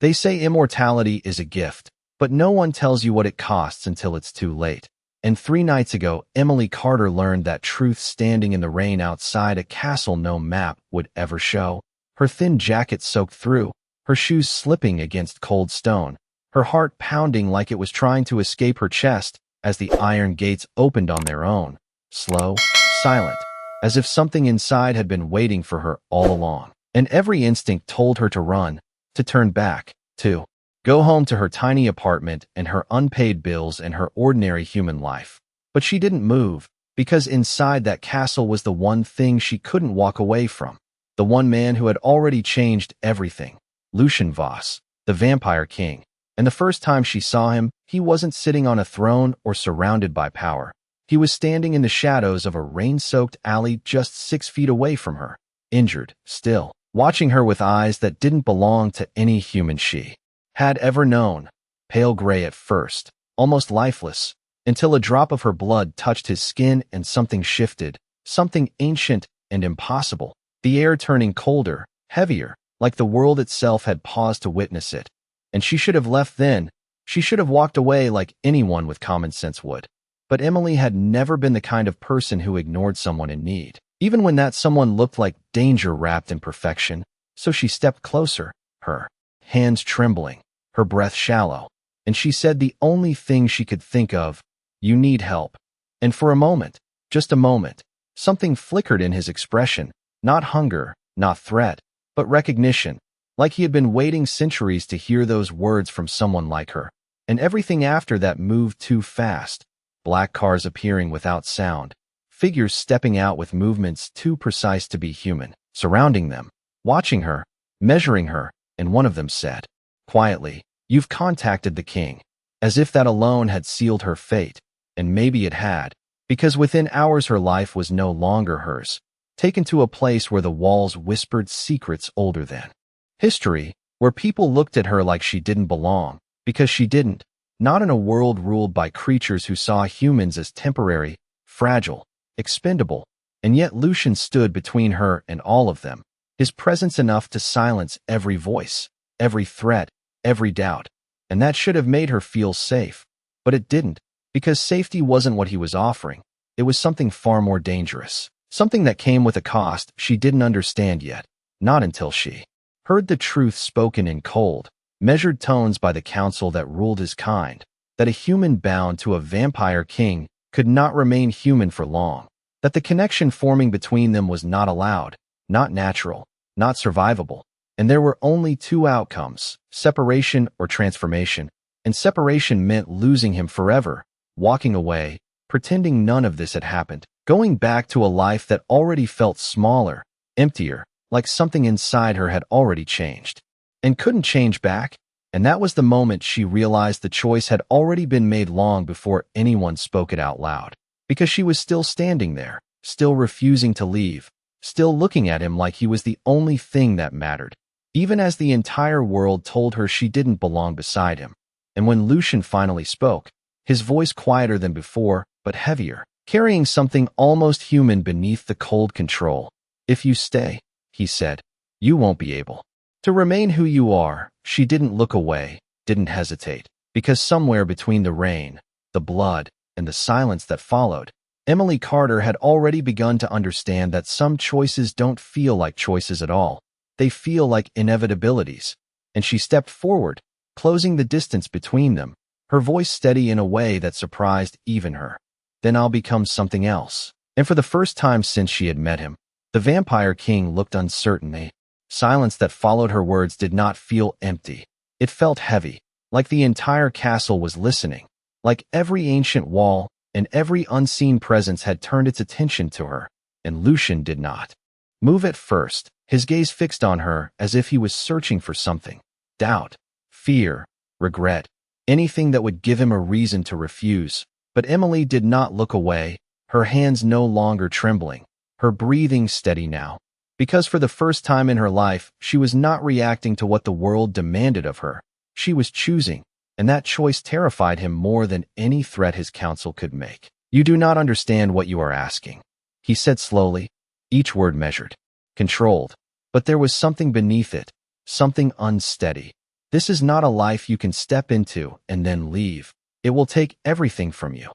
They say immortality is a gift, but no one tells you what it costs until it's too late. And 3 nights ago, Emily Carter learned that truth standing in the rain outside a castle no map would ever show. Her thin jacket soaked through, her shoes slipping against cold stone, her heart pounding like it was trying to escape her chest as the iron gates opened on their own, slow, silent, as if something inside had been waiting for her all along. And every instinct told her to run, to turn back, to go home to her tiny apartment and her unpaid bills and her ordinary human life. But she didn't move, because inside that castle was the one thing she couldn't walk away from. The one man who had already changed everything. Lucian Voss, the Vampire King. And the first time she saw him, he wasn't sitting on a throne or surrounded by power. He was standing in the shadows of a rain-soaked alley just 6 feet away from her, injured, still, watching her with eyes that didn't belong to any human she had ever known, pale gray at first, almost lifeless, until a drop of her blood touched his skin and something shifted, something ancient and impossible, the air turning colder, heavier, like the world itself had paused to witness it. And she should have left then. She should have walked away like anyone with common sense would. But Emily had never been the kind of person who ignored someone in need, even when that someone looked like danger wrapped in perfection. So she stepped closer, her hands trembling, her breath shallow, and she said the only thing she could think of, "You need help." And for a moment, just a moment, something flickered in his expression, not hunger, not threat, but recognition, like he had been waiting centuries to hear those words from someone like her. And everything after that moved too fast. Black cars appearing without sound, figures stepping out with movements too precise to be human, surrounding them, watching her, measuring her, and one of them said, quietly, "You've contacted the king," as if that alone had sealed her fate. And maybe it had, because within hours her life was no longer hers, taken to a place where the walls whispered secrets older than history, where people looked at her like she didn't belong, because she didn't, not in a world ruled by creatures who saw humans as temporary, fragile, expendable. And yet Lucian stood between her and all of them, his presence enough to silence every voice, every threat, every doubt. And that should have made her feel safe. But it didn't, because safety wasn't what he was offering. It was something far more dangerous, something that came with a cost she didn't understand yet, not until she heard the truth spoken in cold, measured tones by the council that ruled his kind, that a human bound to a vampire king could not remain human for long, that the connection forming between them was not allowed, not natural, not survivable. And there were only two outcomes, separation or transformation, and separation meant losing him forever, walking away, pretending none of this had happened, going back to a life that already felt smaller, emptier, like something inside her had already changed, and couldn't change back. And that was the moment she realized the choice had already been made long before anyone spoke it out loud, because she was still standing there, still refusing to leave, still looking at him like he was the only thing that mattered, even as the entire world told her she didn't belong beside him. And when Lucian finally spoke, his voice quieter than before, but heavier, carrying something almost human beneath the cold control. "If you stay," he said, "you won't be able to remain who you are." She didn't look away, didn't hesitate, because somewhere between the rain, the blood, and the silence that followed, Emily Carter had already begun to understand that some choices don't feel like choices at all. They feel like inevitabilities. And she stepped forward, closing the distance between them, her voice steady in a way that surprised even her. "Then I'll become something else." And for the first time since she had met him, the Vampire King looked uncertain. The silence that followed her words did not feel empty. It felt heavy, like the entire castle was listening, like every ancient wall and every unseen presence had turned its attention to her. And Lucian did not move at first, his gaze fixed on her as if he was searching for something. Doubt, fear, regret, anything that would give him a reason to refuse. But Emily did not look away, her hands no longer trembling, her breathing steady now. Because for the first time in her life, she was not reacting to what the world demanded of her. She was choosing, and that choice terrified him more than any threat his counsel could make. "You do not understand what you are asking," he said slowly, each word measured, controlled. But there was something beneath it, something unsteady. This is not a life you can step into and then leave. It will take everything from you.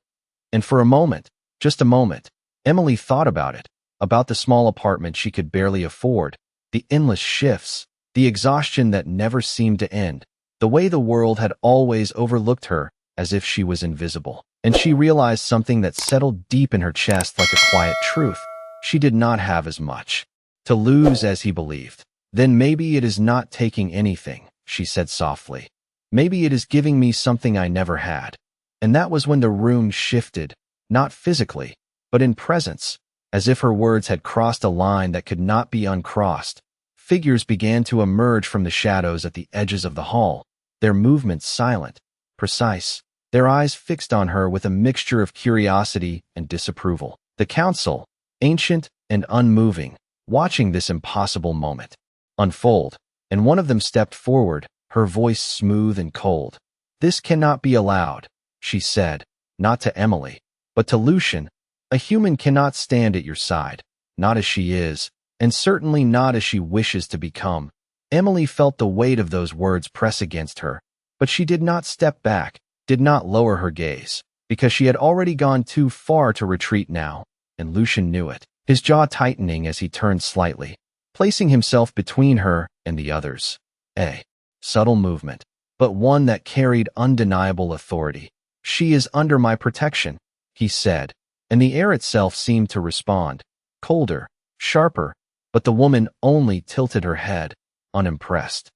And for a moment, just a moment, Emily thought about it, about the small apartment she could barely afford, the endless shifts, the exhaustion that never seemed to end, the way the world had always overlooked her as if she was invisible. And she realized something that settled deep in her chest like a quiet truth. She did not have as much to lose as he believed. Then maybe it is not taking anything, she said softly. Maybe it is giving me something I never had. And that was when the room shifted, not physically, but in presence, as if her words had crossed a line that could not be uncrossed. Figures began to emerge from the shadows at the edges of the hall, their movements silent, precise, their eyes fixed on her with a mixture of curiosity and disapproval. The council, ancient and unmoving, watching this impossible moment unfold, and one of them stepped forward, her voice smooth and cold. "This cannot be allowed," she said, not to Emily, but to Lucian. "A human cannot stand at your side, not as she is, and certainly not as she wishes to become." Emily felt the weight of those words press against her, but she did not step back, did not lower her gaze, because she had already gone too far to retreat now, and Lucian knew it, his jaw tightening as he turned slightly, placing himself between her and the others. A subtle movement, but one that carried undeniable authority. "She is under my protection," he said, and the air itself seemed to respond, colder, sharper, but the woman only tilted her head, unimpressed.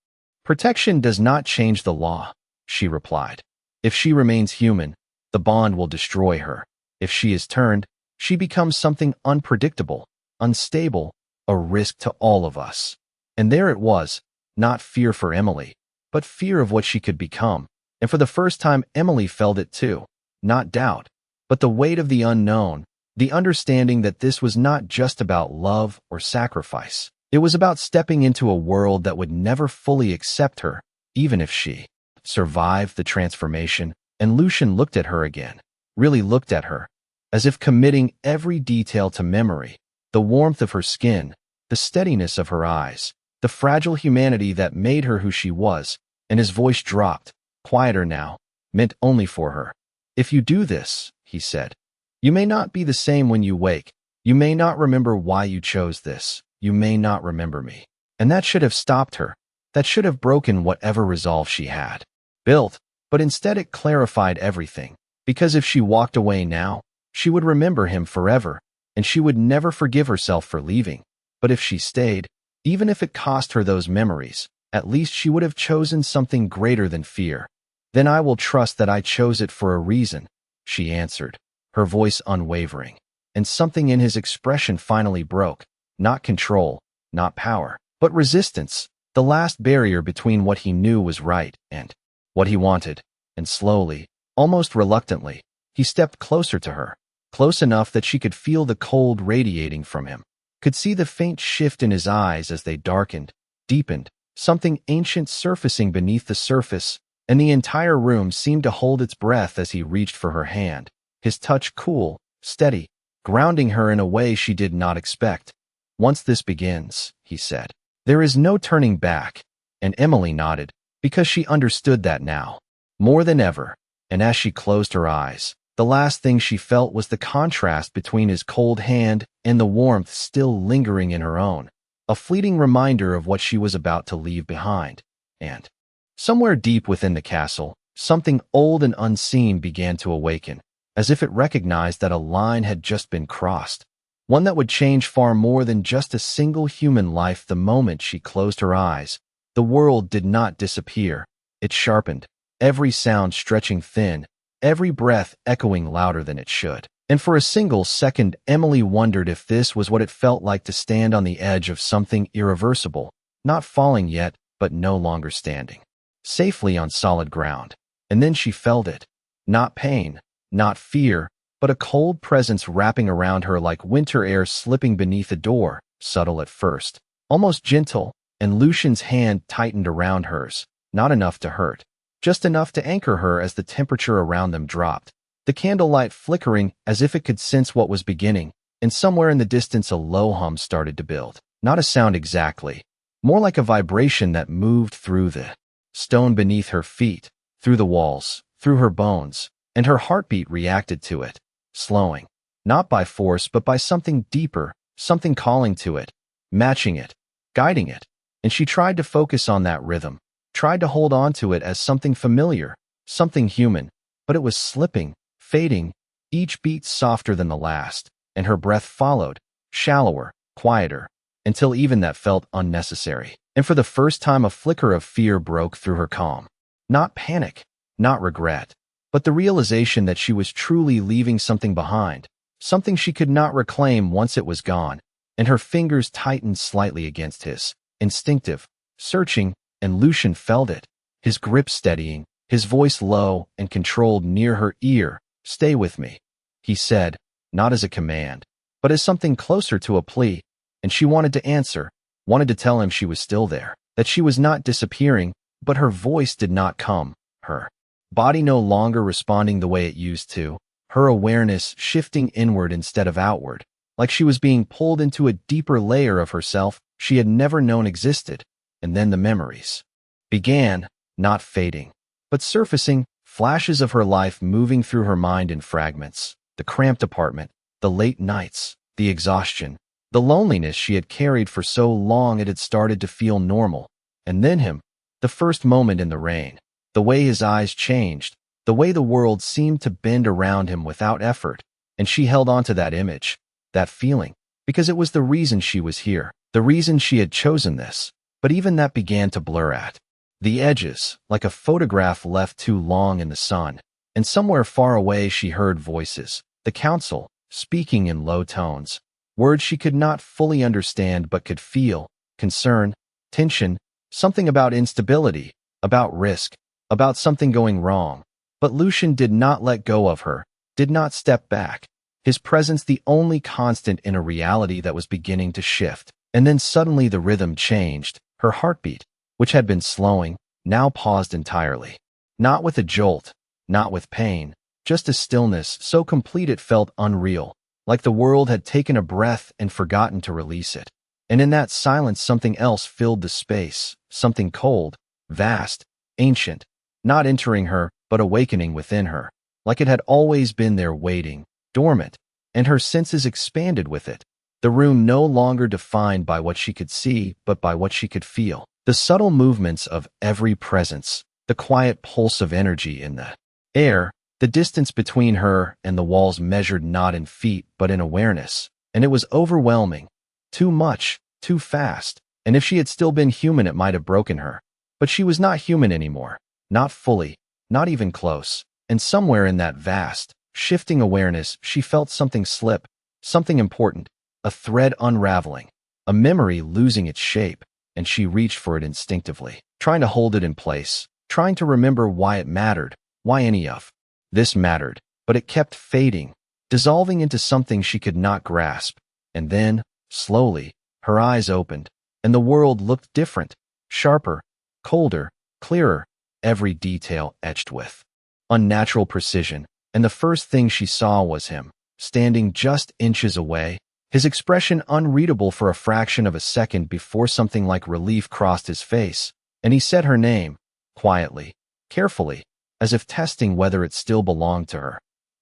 "Protection does not change the law," she replied. "If she remains human, the bond will destroy her. If she is turned, she becomes something unpredictable, unstable, a risk to all of us." And there it was, not fear for Emily, but fear of what she could become. And for the first time, Emily felt it too. Not doubt, but the weight of the unknown, the understanding that this was not just about love or sacrifice. It was about stepping into a world that would never fully accept her, even if she survived the transformation. And Lucian looked at her again, really looked at her, as if committing every detail to memory, the warmth of her skin, the steadiness of her eyes, the fragile humanity that made her who she was. And his voice dropped, quieter now, meant only for her. "If you do this," he said, "you may not be the same when you wake. You may not remember why you chose this. You may not remember me." And that should have stopped her. That should have broken whatever resolve she had built, but instead it clarified everything. Because if she walked away now, she would remember him forever, and she would never forgive herself for leaving. But if she stayed, even if it cost her those memories, at least she would have chosen something greater than fear. "Then I will trust that I chose it for a reason," she answered, her voice unwavering. And something in his expression finally broke. Not control, not power, but resistance, the last barrier between what he knew was right and what he wanted. And slowly, almost reluctantly, he stepped closer to her, close enough that she could feel the cold radiating from him, could see the faint shift in his eyes as they darkened, deepened, something ancient surfacing beneath the surface, and the entire room seemed to hold its breath as he reached for her hand, his touch cool, steady, grounding her in a way she did not expect. "Once this begins," he said, "there is no turning back." And Emily nodded, because she understood that now, more than ever. And as she closed her eyes, the last thing she felt was the contrast between his cold hand and the warmth still lingering in her own, a fleeting reminder of what she was about to leave behind. And somewhere deep within the castle, something old and unseen began to awaken, as if it recognized that a line had just been crossed, one that would change far more than just a single human life. The moment she closed her eyes, the world did not disappear. It sharpened, every sound stretching thin, every breath echoing louder than it should. And for a single second, Emily wondered if this was what it felt like to stand on the edge of something irreversible, not falling yet, but no longer standing, safely on solid ground. And then she felt it. Not pain, not fear, but a cold presence wrapping around her like winter air slipping beneath a door, subtle at first, almost gentle, and Lucian's hand tightened around hers, not enough to hurt, just enough to anchor her as the temperature around them dropped, the candlelight flickering as if it could sense what was beginning, and somewhere in the distance a low hum started to build. Not a sound exactly, more like a vibration that moved through the stone beneath her feet, through the walls, through her bones, and her heartbeat reacted to it, slowing, not by force but by something deeper, something calling to it, matching it, guiding it. And she tried to focus on that rhythm, tried to hold on to it as something familiar, something human, but it was slipping, fading, each beat softer than the last, and her breath followed, shallower, quieter, until even that felt unnecessary. And for the first time a flicker of fear broke through her calm. Not panic, not regret, but the realization that she was truly leaving something behind, something she could not reclaim once it was gone, and her fingers tightened slightly against his, instinctive, searching, and Lucian felt it, his grip steadying, his voice low and controlled near her ear. "Stay with me," he said, not as a command, but as something closer to a plea, and she wanted to answer, wanted to tell him she was still there, that she was not disappearing, but her voice did not come, her body no longer responding the way it used to, her awareness shifting inward instead of outward, like she was being pulled into a deeper layer of herself she had never known existed. And then the memories began, not fading, but surfacing, flashes of her life moving through her mind in fragments, the cramped apartment, the late nights, the exhaustion, the loneliness she had carried for so long it had started to feel normal. And then him, the first moment in the rain, the way his eyes changed, the way the world seemed to bend around him without effort, and she held on to that image, that feeling, because it was the reason she was here, the reason she had chosen this. But even that began to blur at the edges, like a photograph left too long in the sun, and somewhere far away she heard voices, the council, speaking in low tones, words she could not fully understand but could feel, concern, tension, something about instability, about risk, about something going wrong. But Lucian did not let go of her, did not step back, his presence the only constant in a reality that was beginning to shift. And then suddenly the rhythm changed, her heartbeat, which had been slowing, now paused entirely. Not with a jolt, not with pain, just a stillness so complete it felt unreal, like the world had taken a breath and forgotten to release it. And in that silence something else filled the space, something cold, vast, ancient, not entering her, but awakening within her, like it had always been there waiting, dormant, and her senses expanded with it. The room no longer defined by what she could see, but by what she could feel. The subtle movements of every presence, the quiet pulse of energy in the air, the distance between her and the walls measured not in feet but in awareness. And it was overwhelming. Too much, too fast. And if she had still been human it might have broken her. But she was not human anymore. Not fully, not even close. And somewhere in that vast, shifting awareness she felt something slip, something important, a thread unraveling, a memory losing its shape. And she reached for it instinctively, trying to hold it in place, trying to remember why it mattered, why any of this mattered, but it kept fading, dissolving into something she could not grasp. And then, slowly, her eyes opened, and the world looked different, sharper, colder, clearer, every detail etched with unnatural precision. And the first thing she saw was him, standing just inches away, his expression unreadable for a fraction of a second before something like relief crossed his face, and he said her name, quietly, carefully, as if testing whether it still belonged to her.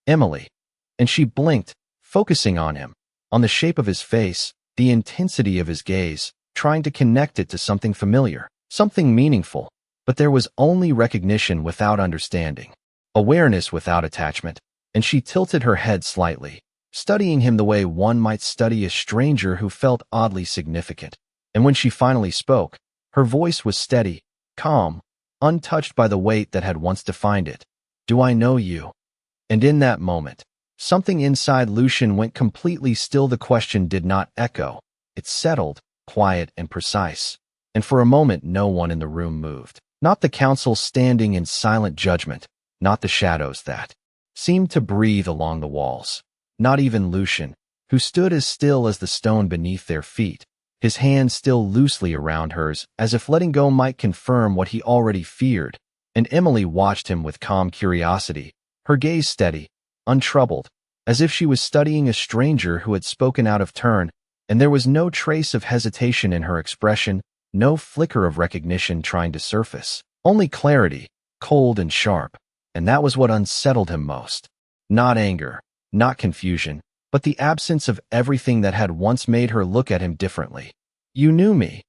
Emily. And she blinked, focusing on him, on the shape of his face, the intensity of his gaze, trying to connect it to something familiar, something meaningful. But there was only recognition without understanding, awareness without attachment, and she tilted her head slightly, studying him the way one might study a stranger who felt oddly significant. And when she finally spoke, her voice was steady, calm, untouched by the weight that had once defined it. "Do I know you?" And in that moment, something inside Lucian went completely still. The question did not echo. It settled, quiet and precise. And for a moment no one in the room moved. Not the council standing in silent judgment, not the shadows that seemed to breathe along the walls. Not even Lucian, who stood as still as the stone beneath their feet, his hand still loosely around hers, as if letting go might confirm what he already feared. And Emily watched him with calm curiosity, her gaze steady, untroubled, as if she was studying a stranger who had spoken out of turn, and there was no trace of hesitation in her expression, no flicker of recognition trying to surface. Only clarity, cold and sharp, and that was what unsettled him most. Not anger, not confusion, but the absence of everything that had once made her look at him differently. "You knew me,"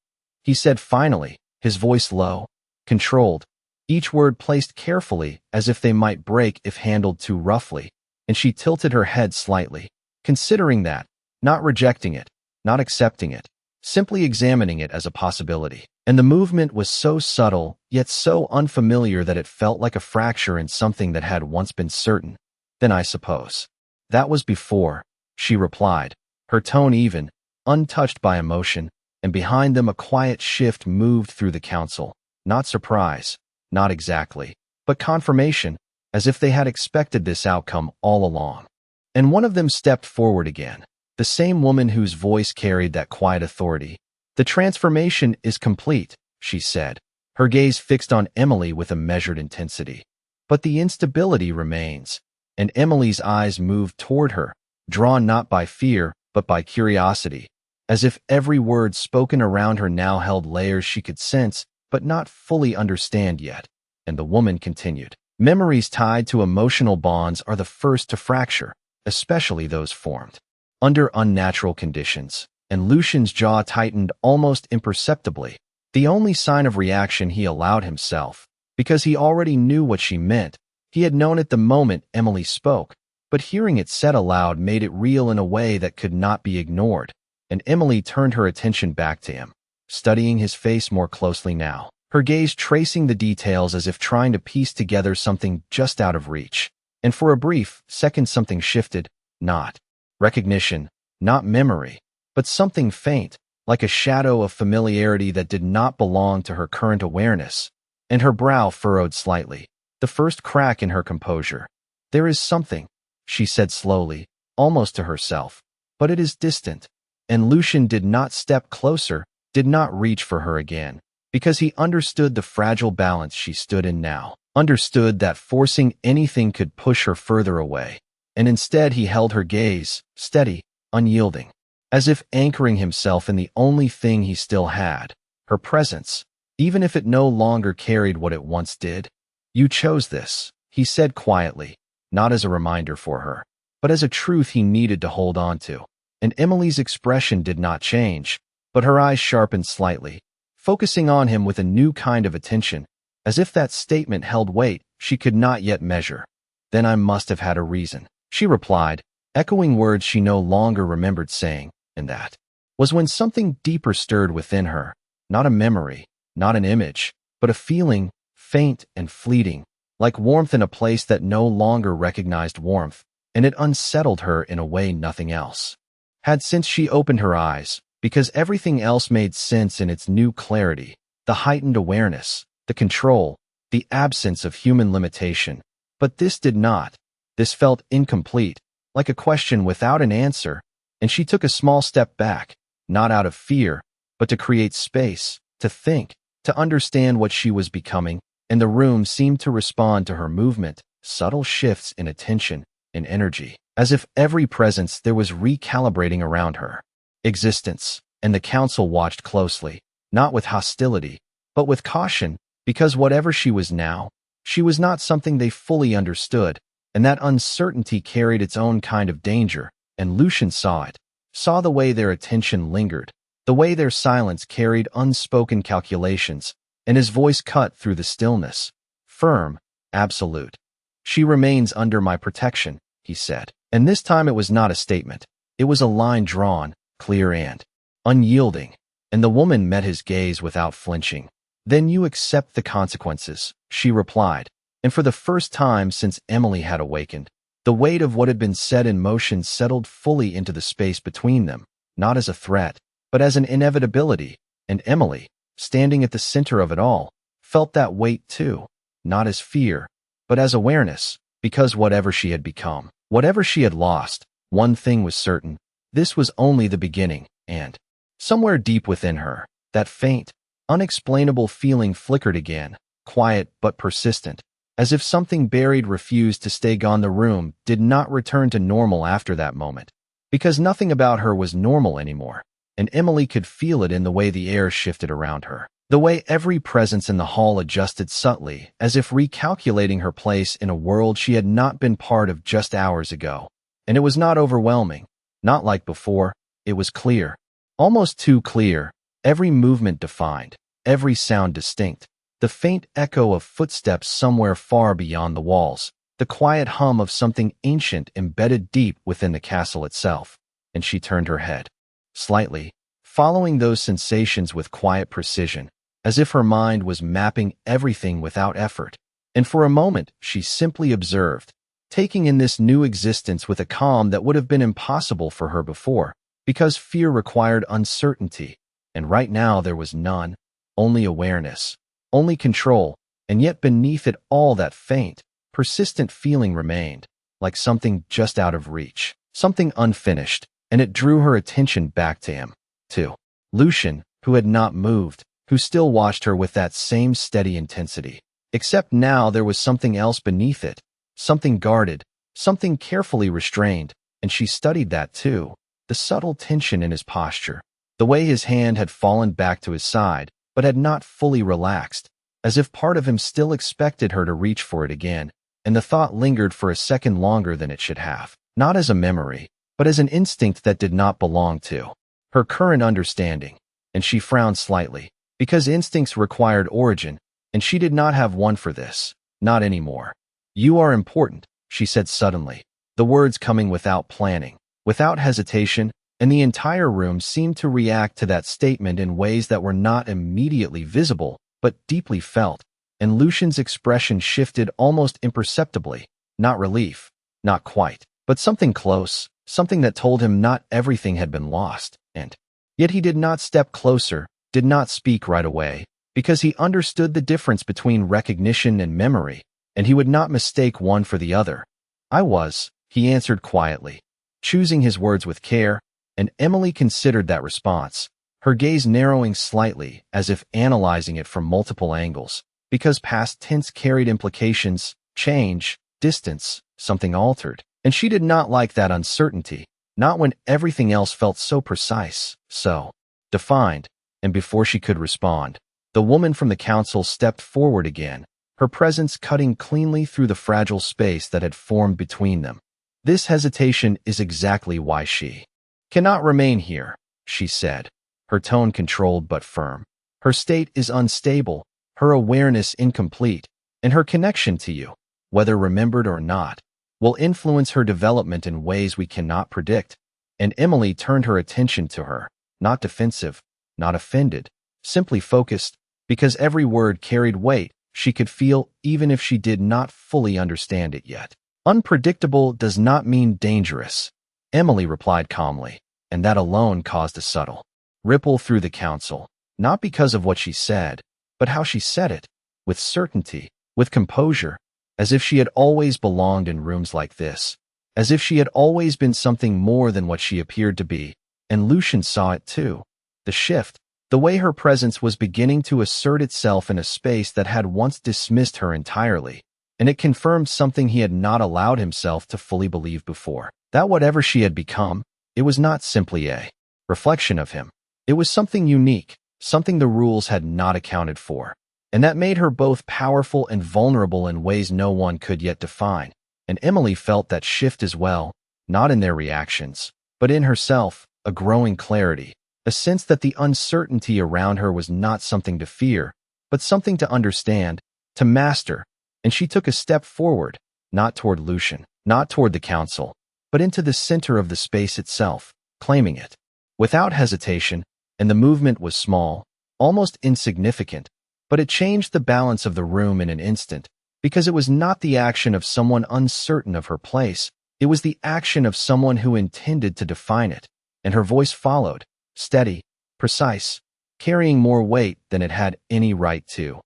he said finally, his voice low, controlled, each word placed carefully as if they might break if handled too roughly, and she tilted her head slightly, considering that, not rejecting it, not accepting it, simply examining it as a possibility. And the movement was so subtle, yet so unfamiliar that it felt like a fracture in something that had once been certain. "Then I suppose. That was before," she replied, her tone even, untouched by emotion, and behind them a quiet shift moved through the council. Not surprise, not exactly, but confirmation, as if they had expected this outcome all along. And one of them stepped forward again, the same woman whose voice carried that quiet authority. "The transformation is complete," she said, her gaze fixed on Emily with a measured intensity. "But the instability remains," and Emily's eyes moved toward her, drawn not by fear, but by curiosity, as if every word spoken around her now held layers she could sense, but not fully understand yet. And the woman continued, "Memories tied to emotional bonds are the first to fracture, especially those formed under unnatural conditions." And Lucian's jaw tightened almost imperceptibly, the only sign of reaction he allowed himself, because he already knew what she meant. He had known it the moment Emily spoke, but hearing it said aloud made it real in a way that could not be ignored. And Emily turned her attention back to him, studying his face more closely now, her gaze tracing the details as if trying to piece together something just out of reach. And for a brief second something shifted, not recognition, not memory, but something faint, like a shadow of familiarity that did not belong to her current awareness, and her brow furrowed slightly, the first crack in her composure. "There is something," she said slowly, almost to herself, "but it is distant." And Lucian did not step closer, did not reach for her again, because he understood the fragile balance she stood in now, understood that forcing anything could push her further away, and instead he held her gaze, steady, unyielding, as if anchoring himself in the only thing he still had, her presence, even if it no longer carried what it once did. "You chose this," he said quietly, not as a reminder for her, but as a truth he needed to hold on to. And Emily's expression did not change, but her eyes sharpened slightly, focusing on him with a new kind of attention, as if that statement held weight she could not yet measure. "Then I must have had a reason," she replied, echoing words she no longer remembered saying. And that was when something deeper stirred within her, not a memory, not an image, but a feeling, faint and fleeting, like warmth in a place that no longer recognized warmth, and it unsettled her in a way nothing else had since she opened her eyes, because everything else made sense in its new clarity, the heightened awareness, the control, the absence of human limitation. But this did not. This felt incomplete, like a question without an answer, and she took a small step back, not out of fear, but to create space, to think, to understand what she was becoming, and the room seemed to respond to her movement, subtle shifts in attention, in energy, as if every presence there was recalibrating around her existence. And the council watched closely, not with hostility, but with caution, because whatever she was now, she was not something they fully understood, and that uncertainty carried its own kind of danger. And Lucian saw it, saw the way their attention lingered, the way their silence carried unspoken calculations, and his voice cut through the stillness, firm, absolute. "She remains under my protection," he said. And this time it was not a statement. It was a line drawn, clear and unyielding. And the woman met his gaze without flinching. "Then you accept the consequences," she replied. And for the first time since Emily had awakened, the weight of what had been said in motion settled fully into the space between them, not as a threat, but as an inevitability. And Emily, standing at the center of it all, felt that weight too, not as fear, but as awareness, because whatever she had become, whatever she had lost, one thing was certain: this was only the beginning. And somewhere deep within her, that faint, unexplainable feeling flickered again, quiet but persistent, as if something buried refused to stay gone. The room did not return to normal after that moment, because nothing about her was normal anymore, and Emily could feel it in the way the air shifted around her, The way every presence in the hall adjusted subtly, as if recalculating her place in a world she had not been part of just hours ago. And it was not overwhelming. Not like before. It was clear. Almost too clear. Every movement defined. Every sound distinct. The faint echo of footsteps somewhere far beyond the walls. The quiet hum of something ancient embedded deep within the castle itself. And she turned her head. Slightly, following those sensations with quiet precision, as if her mind was mapping everything without effort. And for a moment, she simply observed, taking in this new existence with a calm that would have been impossible for her before, because fear required uncertainty, and right now there was none, only awareness, only control, and yet beneath it all that faint, persistent feeling remained, like something just out of reach, something unfinished, and it drew her attention back to him, too. Lucian, who had not moved, who still watched her with that same steady intensity. Except now there was something else beneath it, something guarded, something carefully restrained, and she studied that too, the subtle tension in his posture, the way his hand had fallen back to his side, but had not fully relaxed, as if part of him still expected her to reach for it again, and the thought lingered for a second longer than it should have, not as a memory, but as an instinct that did not belong to her current understanding, and she frowned slightly, because instincts required origin, and she did not have one for this, not anymore. "You are important," she said suddenly, the words coming without planning, without hesitation, and the entire room seemed to react to that statement in ways that were not immediately visible, but deeply felt, and Lucian's expression shifted almost imperceptibly, not relief, not quite, but something close, something that told him not everything had been lost, and yet he did not step closer, did not speak right away, because he understood the difference between recognition and memory, and he would not mistake one for the other. "I was," he answered quietly, choosing his words with care, and Emily considered that response, her gaze narrowing slightly as if analyzing it from multiple angles, because past tense carried implications, change, distance, something altered, and she did not like that uncertainty, not when everything else felt so precise, so defined. And before she could respond, the woman from the council stepped forward again, her presence cutting cleanly through the fragile space that had formed between them. "This hesitation is exactly why she cannot remain here," she said, her tone controlled but firm. "Her state is unstable, her awareness incomplete, and her connection to you, whether remembered or not, will influence her development in ways we cannot predict." And Emily turned her attention to her, not defensive, not offended, simply focused, because every word carried weight she could feel even if she did not fully understand it yet. "Unpredictable does not mean dangerous," Emily replied calmly, and that alone caused a subtle ripple through the council, not because of what she said, but how she said it, with certainty, with composure, as if she had always belonged in rooms like this, as if she had always been something more than what she appeared to be, and Lucian saw it too. The shift, the way her presence was beginning to assert itself in a space that had once dismissed her entirely, and it confirmed something he had not allowed himself to fully believe before, that whatever she had become, it was not simply a reflection of him. It was something unique, something the rules had not accounted for, and that made her both powerful and vulnerable in ways no one could yet define. And Emily felt that shift as well, not in their reactions, but in herself, a growing clarity, a sense that the uncertainty around her was not something to fear, but something to understand, to master, and she took a step forward, not toward Lucian, not toward the council, but into the center of the space itself, claiming it, without hesitation, and the movement was small, almost insignificant, but it changed the balance of the room in an instant, because it was not the action of someone uncertain of her place, it was the action of someone who intended to define it, and her voice followed, steady, precise, carrying more weight than it had any right to.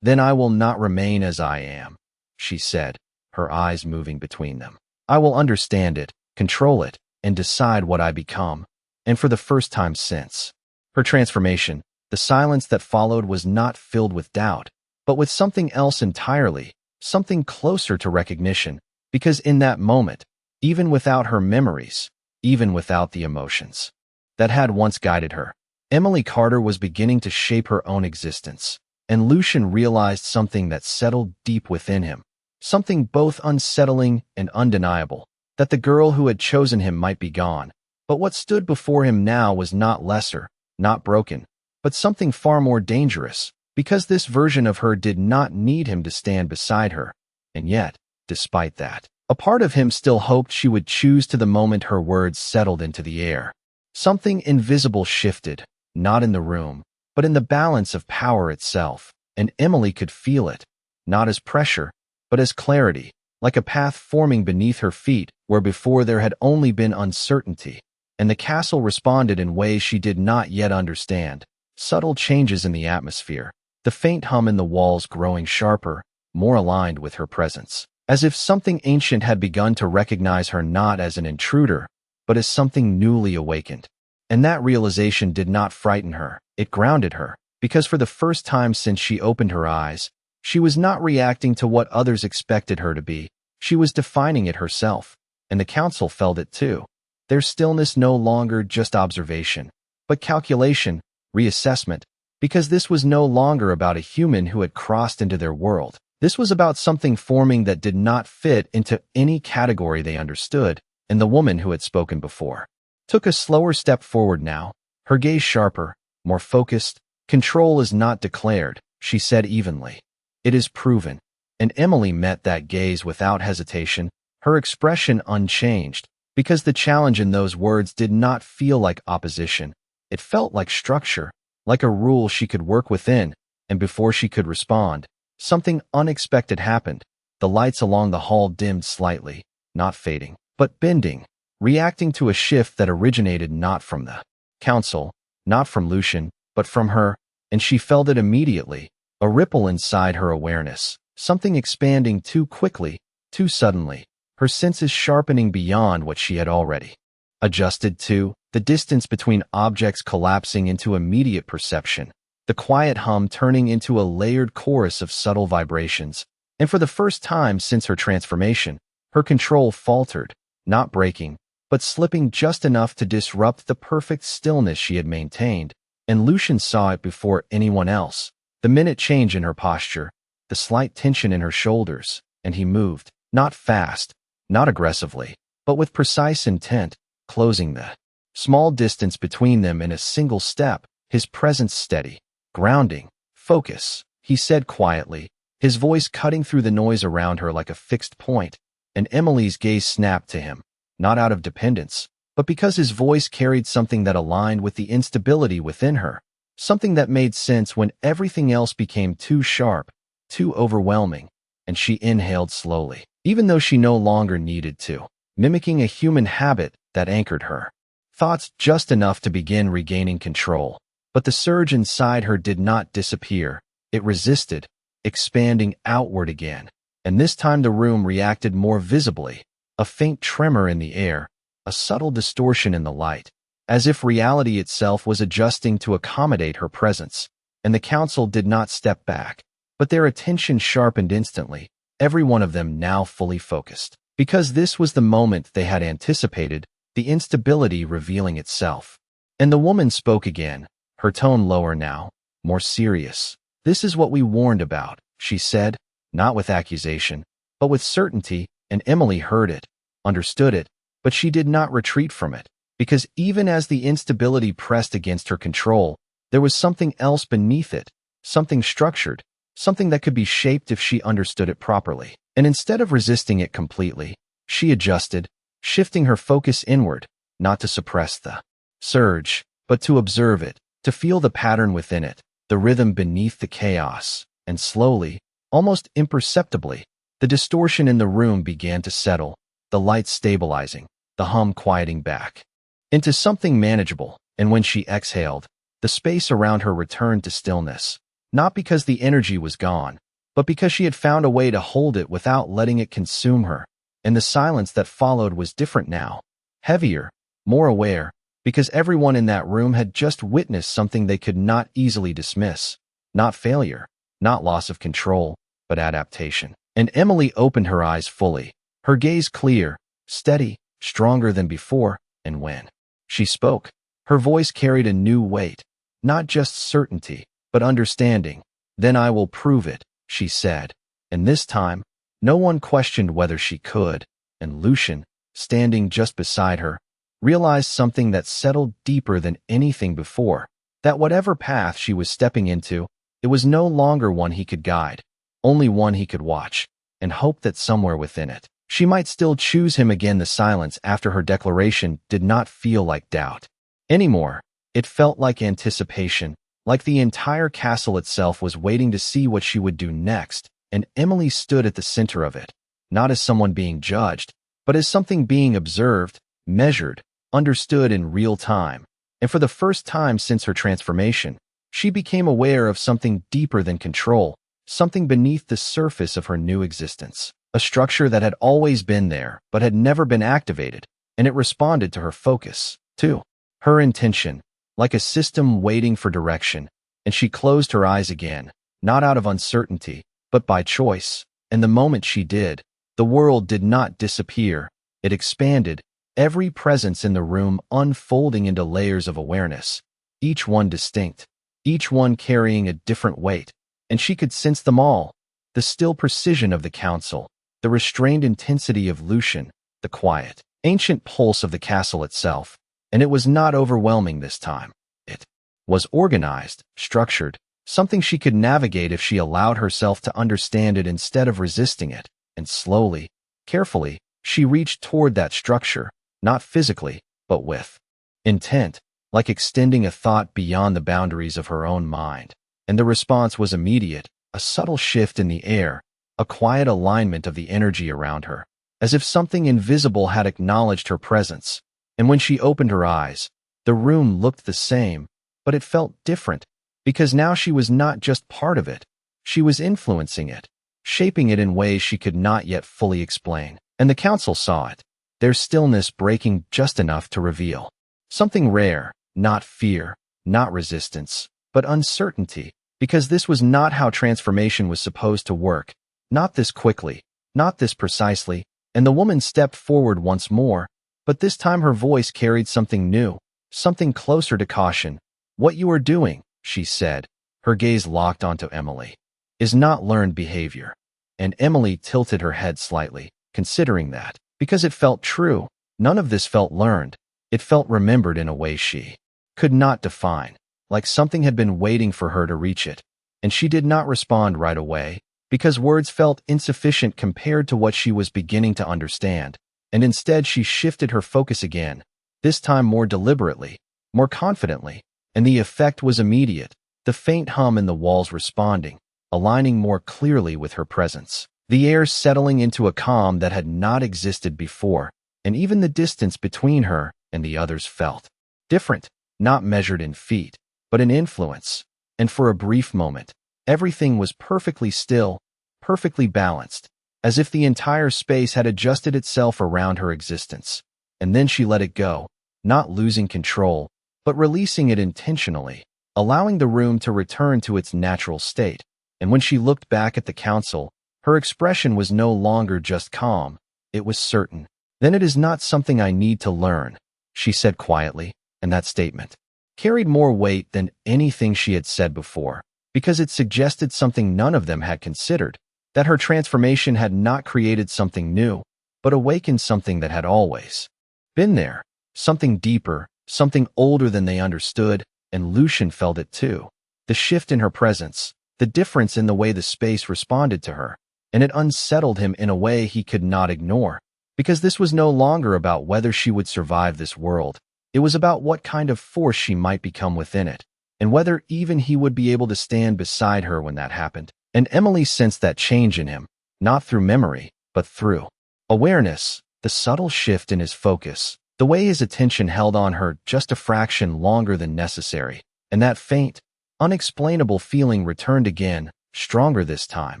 "Then I will not remain as I am," she said, her eyes moving between them. "I will understand it, control it, and decide what I become." And for the first time since her transformation, the silence that followed was not filled with doubt, but with something else entirely, something closer to recognition, because in that moment, even without her memories, even without the emotions that had once guided her, Emily Carter was beginning to shape her own existence, and Lucian realized something that settled deep within him, something both unsettling and undeniable, that the girl who had chosen him might be gone. But what stood before him now was not lesser, not broken, but something far more dangerous, because this version of her did not need him to stand beside her. And yet, despite that, a part of him still hoped she would choose to the moment her words settled into the air. Something invisible shifted, not in the room, but in the balance of power itself, and Emily could feel it, not as pressure, but as clarity, like a path forming beneath her feet where before there had only been uncertainty. And the castle responded in ways she did not yet understand. Subtle changes in the atmosphere, the faint hum in the walls growing sharper, more aligned with her presence, as if something ancient had begun to recognize her not as an intruder, but as something newly awakened. And that realization did not frighten her, it grounded her, because for the first time since she opened her eyes, she was not reacting to what others expected her to be, she was defining it herself, and the council felt it too. Their stillness no longer just observation, but calculation, reassessment, because this was no longer about a human who had crossed into their world. This was about something forming that did not fit into any category they understood, and the woman who had spoken before took a slower step forward now, her gaze sharper, more focused. Control is not declared, she said evenly. It is proven. And Emily met that gaze without hesitation, her expression unchanged, because the challenge in those words did not feel like opposition. It felt like structure, like a rule she could work within, and before she could respond, something unexpected happened. The lights along the hall dimmed slightly, not fading, but bending, reacting to a shift that originated not from the council, not from Lucian, but from her, and she felt it immediately, a ripple inside her awareness, something expanding too quickly, too suddenly, her senses sharpening beyond what she had already adjusted to, the distance between objects collapsing into immediate perception, the quiet hum turning into a layered chorus of subtle vibrations, and for the first time since her transformation, her control faltered, not breaking, but slipping just enough to disrupt the perfect stillness she had maintained, and Lucian saw it before anyone else, the minute change in her posture, the slight tension in her shoulders, and he moved, not fast, not aggressively, but with precise intent, closing the small distance between them in a single step, his presence steady, grounding, focus, he said quietly, his voice cutting through the noise around her like a fixed point, and Emily's gaze snapped to him, not out of dependence, but because his voice carried something that aligned with the instability within her, something that made sense when everything else became too sharp, too overwhelming, and she inhaled slowly, even though she no longer needed to, mimicking a human habit that anchored her thoughts just enough to begin regaining control. But the surge inside her did not disappear, it resisted, expanding outward again, and this time the room reacted more visibly, a faint tremor in the air, a subtle distortion in the light, as if reality itself was adjusting to accommodate her presence, and the council did not step back, but their attention sharpened instantly, every one of them now fully focused, because this was the moment they had anticipated, the instability revealing itself. And the woman spoke again, her tone lower now, more serious. "This is what we warned about," she said, not with accusation, but with certainty, and Emily heard it, understood it, but she did not retreat from it, because even as the instability pressed against her control, there was something else beneath it, something structured, something that could be shaped if she understood it properly. And instead of resisting it completely, she adjusted, shifting her focus inward, not to suppress the surge, but to observe it, to feel the pattern within it, the rhythm beneath the chaos, and slowly, almost imperceptibly, the distortion in the room began to settle, the lights stabilizing, the hum quieting back into something manageable, and when she exhaled, the space around her returned to stillness, not because the energy was gone, but because she had found a way to hold it without letting it consume her, and the silence that followed was different now, heavier, more aware, because everyone in that room had just witnessed something they could not easily dismiss, not failure, not loss of control, but adaptation. And Emily opened her eyes fully, her gaze clear, steady, stronger than before, and when she spoke, her voice carried a new weight, not just certainty, but understanding. Then I will prove it, she said. And this time, no one questioned whether she could, and Lucian, standing just beside her, realized something that settled deeper than anything before, that whatever path she was stepping into, it was no longer one he could guide, only one he could watch, and hope that somewhere within it, she might still choose him again. The silence after her declaration did not feel like doubt anymore. It felt like anticipation, like the entire castle itself was waiting to see what she would do next, and Emily stood at the center of it, not as someone being judged, but as something being observed, measured, understood in real time. And for the first time since her transformation, she became aware of something deeper than control, something beneath the surface of her new existence, a structure that had always been there but had never been activated, and it responded to her focus, too. Her intention, like a system waiting for direction, and she closed her eyes again, not out of uncertainty, but by choice. And the moment she did, the world did not disappear, it expanded, every presence in the room unfolding into layers of awareness, each one distinct, each one carrying a different weight, and she could sense them all: the still precision of the council, the restrained intensity of Lucian, the quiet, ancient pulse of the castle itself. And it was not overwhelming this time. It was organized, structured, something she could navigate if she allowed herself to understand it instead of resisting it. And slowly, carefully, she reached toward that structure, not physically, but with intent, like extending a thought beyond the boundaries of her own mind. And the response was immediate, a subtle shift in the air, a quiet alignment of the energy around her, as if something invisible had acknowledged her presence. And when she opened her eyes, the room looked the same, but it felt different, because now she was not just part of it. She was influencing it, shaping it in ways she could not yet fully explain. And the council saw it, their stillness breaking just enough to reveal something rare, not fear, not resistance, but uncertainty, because this was not how transformation was supposed to work, not this quickly, not this precisely. And the woman stepped forward once more, but this time her voice carried something new, something closer to caution. What you are doing, she said, her gaze locked onto Emily, is not learned behavior. And Emily tilted her head slightly, considering that, because it felt true. None of this felt learned. It felt remembered in a way she could not define, like something had been waiting for her to reach it. And she did not respond right away, because words felt insufficient compared to what she was beginning to understand. And instead she shifted her focus again, this time more deliberately, more confidently, and the effect was immediate, the faint hum in the walls responding, aligning more clearly with her presence, the air settling into a calm that had not existed before, and even the distance between her and the others felt different, not measured in feet, but in influence. And for a brief moment, everything was perfectly still, perfectly balanced, as if the entire space had adjusted itself around her existence. And then she let it go, not losing control, but releasing it intentionally, allowing the room to return to its natural state. And when she looked back at the council, her expression was no longer just calm, it was certain. Then it is not something I need to learn, she said quietly, and that statement carried more weight than anything she had said before, because it suggested something none of them had considered, that her transformation had not created something new, but awakened something that had always been there, something deeper, something older than they understood. And Lucian felt it too, the shift in her presence, the difference in the way the space responded to her, and it unsettled him in a way he could not ignore, because this was no longer about whether she would survive this world. It was about what kind of force she might become within it, and whether even he would be able to stand beside her when that happened. And Emily sensed that change in him, not through memory, but through awareness, the subtle shift in his focus, the way his attention held on her just a fraction longer than necessary. And that faint, unexplainable feeling returned again, stronger this time,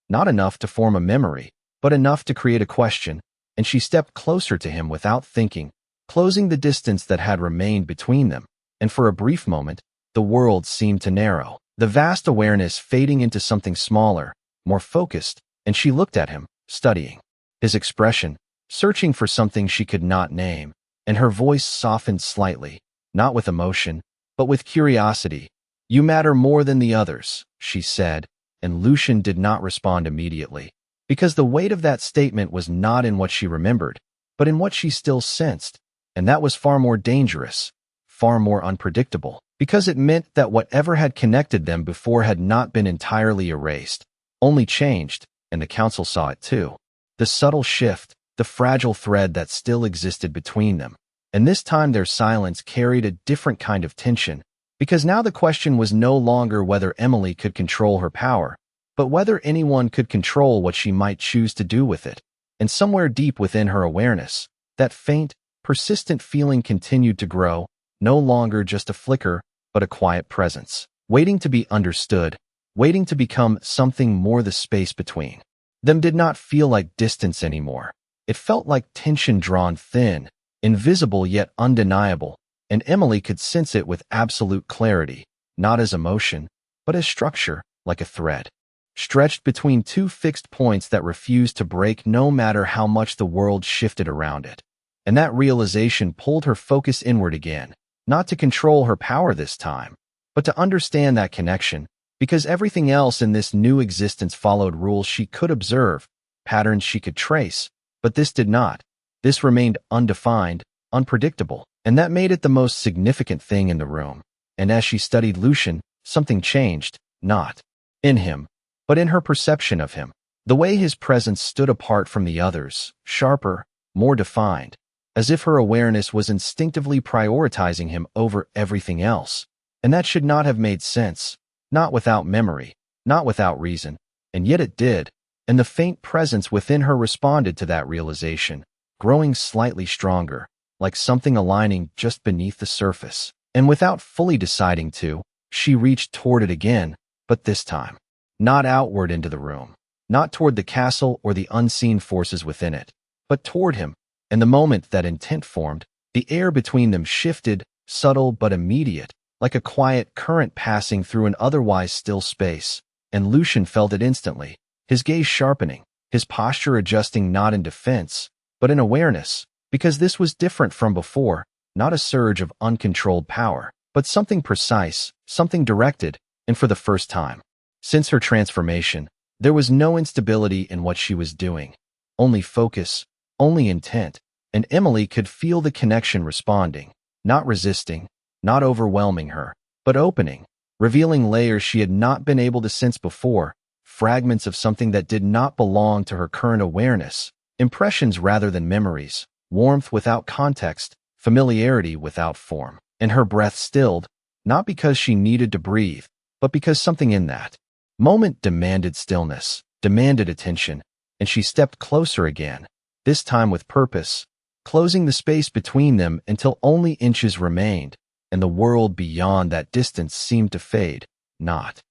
not enough to form a memory, but enough to create a question. And she stepped closer to him without thinking, closing the distance that had remained between them. And for a brief moment, the world seemed to narrow, the vast awareness fading into something smaller, more focused. And she looked at him, studying his expression, searching for something she could not name. And her voice softened slightly, not with emotion, but with curiosity. You matter more than the others, she said, and Lucian did not respond immediately, because the weight of that statement was not in what she remembered, but in what she still sensed, and that was far more dangerous, far more unpredictable, because it meant that whatever had connected them before had not been entirely erased, only changed, and the council saw it too. The subtle shift, the fragile thread that still existed between them. And this time their silence carried a different kind of tension, because now the question was no longer whether Emily could control her power, but whether anyone could control what she might choose to do with it. And somewhere deep within her awareness, that faint, persistent feeling continued to grow, no longer just a flicker, but a quiet presence, waiting to be understood, waiting to become something more. The space between them did not feel like distance anymore. It felt like tension drawn thin, invisible yet undeniable, and Emily could sense it with absolute clarity, not as emotion, but as structure, like a thread, stretched between two fixed points that refused to break no matter how much the world shifted around it. And that realization pulled her focus inward again, not to control her power this time, but to understand that connection, because everything else in this new existence followed rules she could observe, patterns she could trace, but this did not. This remained undefined, unpredictable, and that made it the most significant thing in the room. And as she studied Lucian, something changed, not in him, but in her perception of him. The way his presence stood apart from the others, sharper, more defined, as if her awareness was instinctively prioritizing him over everything else. And that should not have made sense, not without memory, not without reason, and yet it did, and the faint presence within her responded to that realization, growing slightly stronger, like something aligning just beneath the surface. And without fully deciding to, she reached toward it again, but this time, not outward into the room, not toward the castle or the unseen forces within it, but toward him. And the moment that intent formed, the air between them shifted, subtle but immediate, like a quiet current passing through an otherwise still space. And Lucian felt it instantly, his gaze sharpening, his posture adjusting not in defense, but in awareness, because this was different from before, not a surge of uncontrolled power, but something precise, something directed, and for the first time. Since her transformation, there was no instability in what she was doing, only focus, only intent, and Emily could feel the connection responding, not resisting, not overwhelming her, but opening, revealing layers she had not been able to sense before, fragments of something that did not belong to her current awareness, impressions rather than memories, warmth without context, familiarity without form. And her breath stilled, not because she needed to breathe, but because something in that moment demanded stillness, demanded attention, and she stepped closer again, this time with purpose, closing the space between them until only inches remained, and the world beyond that distance seemed to fade, not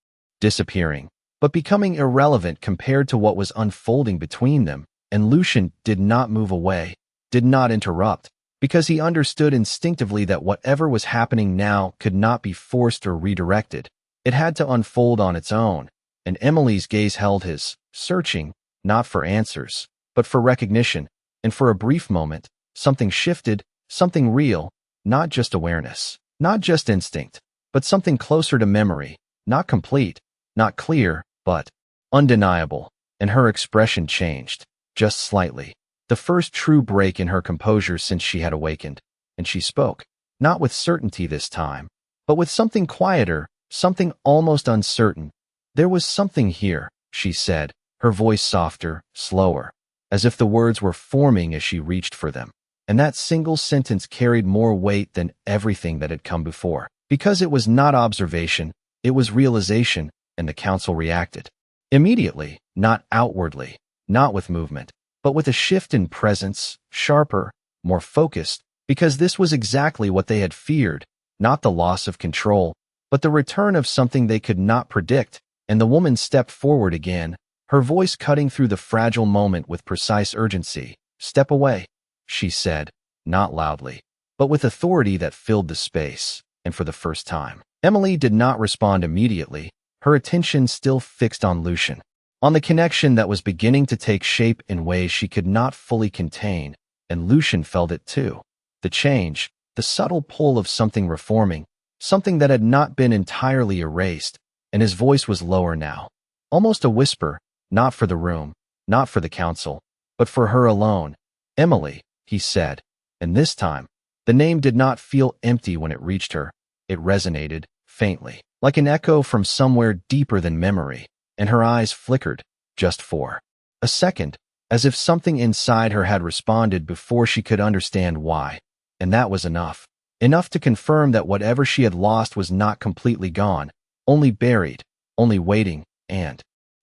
disappearing, but becoming irrelevant compared to what was unfolding between them. And Lucian did not move away, did not interrupt, because he understood instinctively that whatever was happening now could not be forced or redirected. It had to unfold on its own, and Emily's gaze held his, searching, not for answers, but for recognition, and for a brief moment, something shifted, something real, not just awareness, not just instinct, but something closer to memory, not complete, not clear, but undeniable, and her expression changed, just slightly. The first true break in her composure since she had awakened, and she spoke, not with certainty this time, but with something quieter, something almost uncertain. There was something here, she said, her voice softer, slower, as if the words were forming as she reached for them. And that single sentence carried more weight than everything that had come before, because it was not observation, it was realization, and the council reacted. Immediately, not outwardly, not with movement, but with a shift in presence, sharper, more focused, because this was exactly what they had feared, not the loss of control, but the return of something they could not predict. And the woman stepped forward again, her voice cutting through the fragile moment with precise urgency. "Step away," she said, not loudly, but with authority that filled the space. And for the first time, Emily did not respond immediately, her attention still fixed on Lucian, on the connection that was beginning to take shape in ways she could not fully contain, and Lucian felt it too. The change, the subtle pull of something reforming, something that had not been entirely erased, and his voice was lower now. Almost a whisper, not for the room, not for the council, but for her alone. "Emily," he said, and this time, the name did not feel empty when it reached her. It resonated, faintly, like an echo from somewhere deeper than memory, and her eyes flickered, just for a second, as if something inside her had responded before she could understand why. And that was enough. Enough to confirm that whatever she had lost was not completely gone, only buried, only waiting, and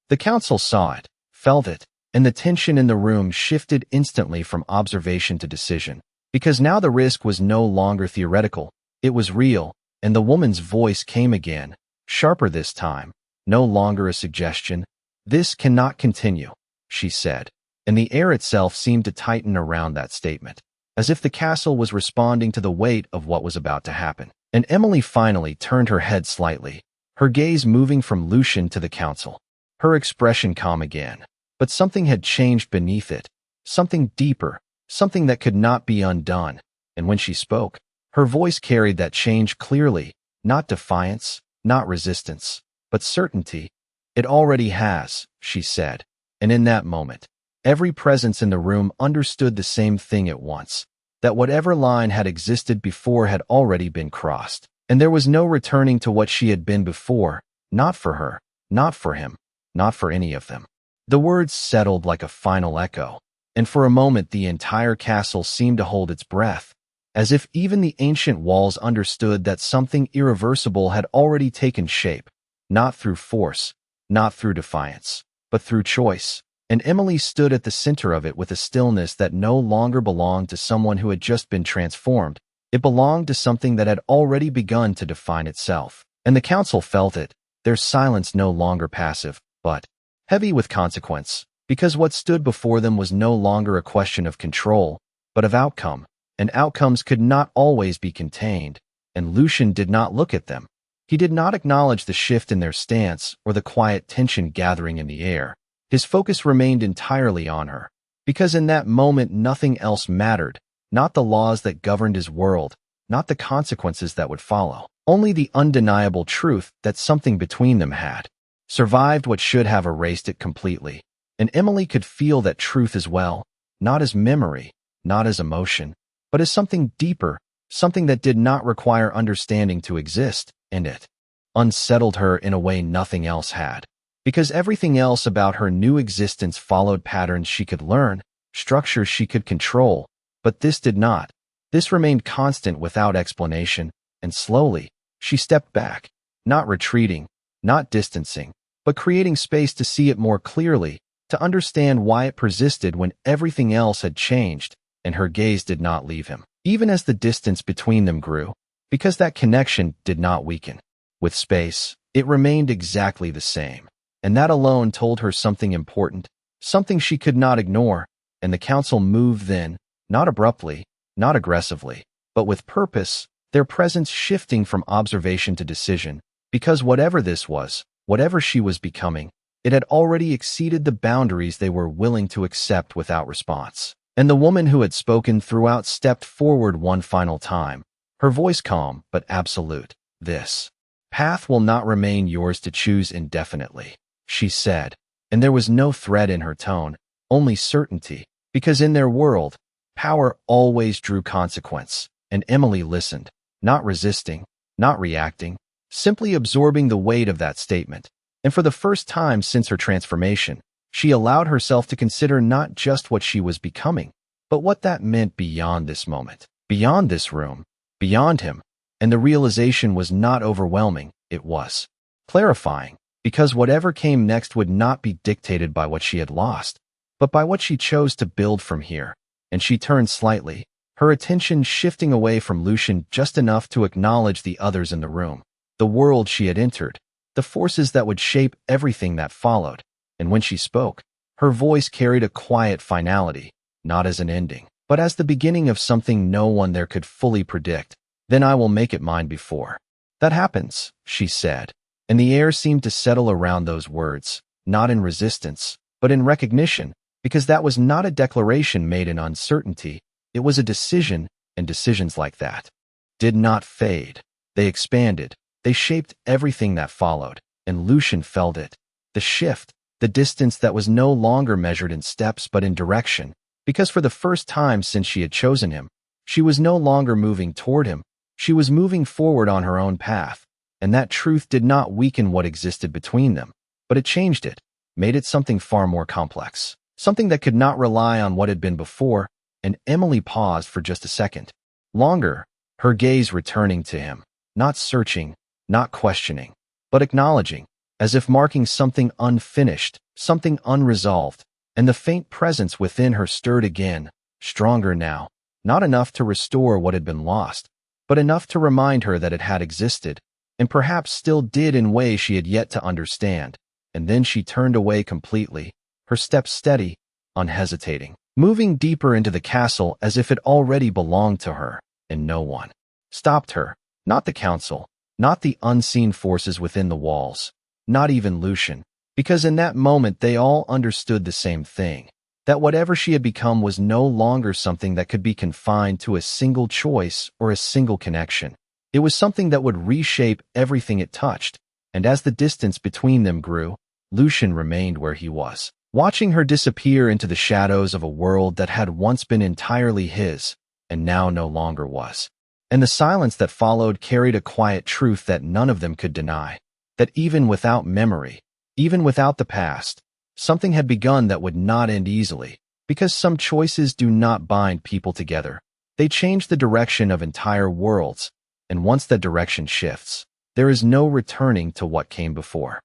the council saw it, felt it, and the tension in the room shifted instantly from observation to decision. Because now the risk was no longer theoretical, it was real, and the woman's voice came again, sharper this time, no longer a suggestion. "This cannot continue," she said, and the air itself seemed to tighten around that statement, as if the castle was responding to the weight of what was about to happen. And Emily finally turned her head slightly, her gaze moving from Lucian to the council. Her expression calm again, but something had changed beneath it, something deeper, something that could not be undone. And when she spoke, her voice carried that change clearly, not defiance, not resistance, but certainty. "It already has," she said, and in that moment, every presence in the room understood the same thing at once, that whatever line had existed before had already been crossed, and there was no returning to what she had been before, not for her, not for him, not for any of them. The words settled like a final echo, and for a moment the entire castle seemed to hold its breath, as if even the ancient walls understood that something irreversible had already taken shape, not through force, not through defiance, but through choice. And Emily stood at the center of it with a stillness that no longer belonged to someone who had just been transformed. It belonged to something that had already begun to define itself. And the council felt it, their silence no longer passive, but heavy with consequence, because what stood before them was no longer a question of control, but of outcome, and outcomes could not always be contained, and Lucian did not look at them. He did not acknowledge the shift in their stance or the quiet tension gathering in the air. His focus remained entirely on her, because in that moment nothing else mattered, not the laws that governed his world, not the consequences that would follow, only the undeniable truth that something between them had survived what should have erased it completely. And Emily could feel that truth as well, not as memory, not as emotion, but as something deeper, something that did not require understanding to exist, and it unsettled her in a way nothing else had. Because everything else about her new existence followed patterns she could learn, structures she could control, but this did not. This remained constant without explanation, and slowly, she stepped back, not retreating, not distancing, but creating space to see it more clearly, to understand why it persisted when everything else had changed, and her gaze did not leave him, even as the distance between them grew, because that connection did not weaken. With space, it remained exactly the same. And that alone told her something important, something she could not ignore, and the council moved then, not abruptly, not aggressively, but with purpose, their presence shifting from observation to decision, because whatever this was, whatever she was becoming, it had already exceeded the boundaries they were willing to accept without response. And the woman who had spoken throughout stepped forward one final time, her voice calm but absolute. "This path will not remain yours to choose indefinitely," she said, and there was no threat in her tone, only certainty, because in their world, power always drew consequence, and Emily listened, not resisting, not reacting, simply absorbing the weight of that statement. And for the first time since her transformation, she allowed herself to consider not just what she was becoming, but what that meant beyond this moment, beyond this room, beyond him. And the realization was not overwhelming, it was clarifying. Because whatever came next would not be dictated by what she had lost, but by what she chose to build from here. And she turned slightly, her attention shifting away from Lucian just enough to acknowledge the others in the room, the world she had entered, the forces that would shape everything that followed. And when she spoke, her voice carried a quiet finality, not as an ending, but as the beginning of something no one there could fully predict. "Then I will make it mine before that happens," she said. And the air seemed to settle around those words, not in resistance, but in recognition, because that was not a declaration made in uncertainty, it was a decision, and decisions like that did not fade. They expanded. They shaped everything that followed, and Lucian felt it. The shift, the distance that was no longer measured in steps but in direction, because for the first time since she had chosen him, she was no longer moving toward him, she was moving forward on her own path, and that truth did not weaken what existed between them, but it changed it, made it something far more complex, something that could not rely on what had been before, and Emily paused for just a second. Longer, her gaze returning to him, not searching, not questioning, but acknowledging, as if marking something unfinished, something unresolved, and the faint presence within her stirred again, stronger now, not enough to restore what had been lost, but enough to remind her that it had existed, and perhaps still did in ways she had yet to understand. And then she turned away completely, her steps steady, unhesitating, moving deeper into the castle as if it already belonged to her, and no one stopped her, not the council, not the unseen forces within the walls, not even Lucian, because in that moment they all understood the same thing, that whatever she had become was no longer something that could be confined to a single choice or a single connection. It was something that would reshape everything it touched, and as the distance between them grew, Lucian remained where he was, watching her disappear into the shadows of a world that had once been entirely his, and now no longer was. And the silence that followed carried a quiet truth that none of them could deny, that even without memory, even without the past, something had begun that would not end easily, because some choices do not bind people together. They change the direction of entire worlds, and once that direction shifts, there is no returning to what came before.